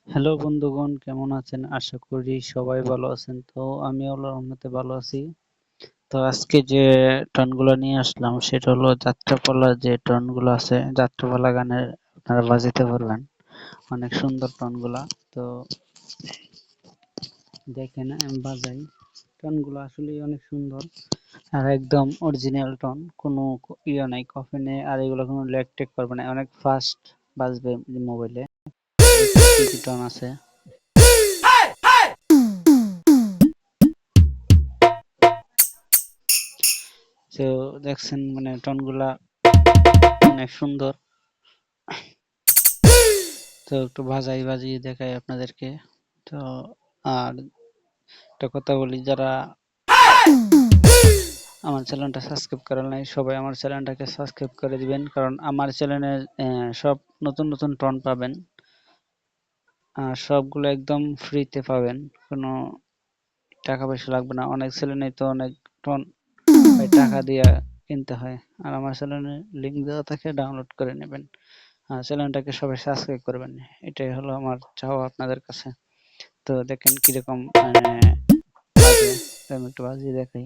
Hello বন্ধুগণ, কেমন আছেন? আশা করি সবাই ভালো আছেন। তো আমি আল্লাহর রহমতে ভালো আছি। তো আজকে যে টনগুলো নিয়ে আসলাম সেটা হলো যাত্রাপালার যে টনগুলো আছে, যাত্রাপালা গানের আপনারা বাজাতে পারবেন। অনেক সুন্দর টনগুলা। তো দেখেন আমি বাজাই, টনগুলো আসলেই অনেক সুন্দর আর একদম অরিজিনাল টন, কোনো ইয়ে নাই, কপি নেই, আর এগুলো কোনো ল্যাগ টেক করবে না, অনেক ফাস্ট বাজবে মোবাইলে। কি কি টন আছে তো দেখছেন, মানে টনগুলা অনেক সুন্দর। তো একটু বাজিয়ে দেখাই আপনাদেরকে। তো আর একটা কথা বলি, যারা আমার চ্যানেলটা সাবস্ক্রাইব করেন নাই সবাই আমার চ্যানেলটাকে সাবস্ক্রাইব করে দিবেন, কারণ আমার চ্যানেলে সব নতুন নতুন টন পাবেন আর সবগুলো একদম ফ্রিতে পাবেন, কোনো টাকা পয়সা লাগবে না। অনেক চ্যানেলে তো অনেক টন টাকা দিয়ে কিনতে হয়, আর আমার চ্যানেলে লিঙ্ক দেওয়া থাকে, ডাউনলোড করে নেবেন। চ্যানেলটাকে সবাই সাবস্ক্রাইব করবেন, এটাই হলো আমার চাওয়া আপনাদের কাছে। তো দেখেন কিরকম বাজে, তো আমি একটু বাজিয়ে দেখাই।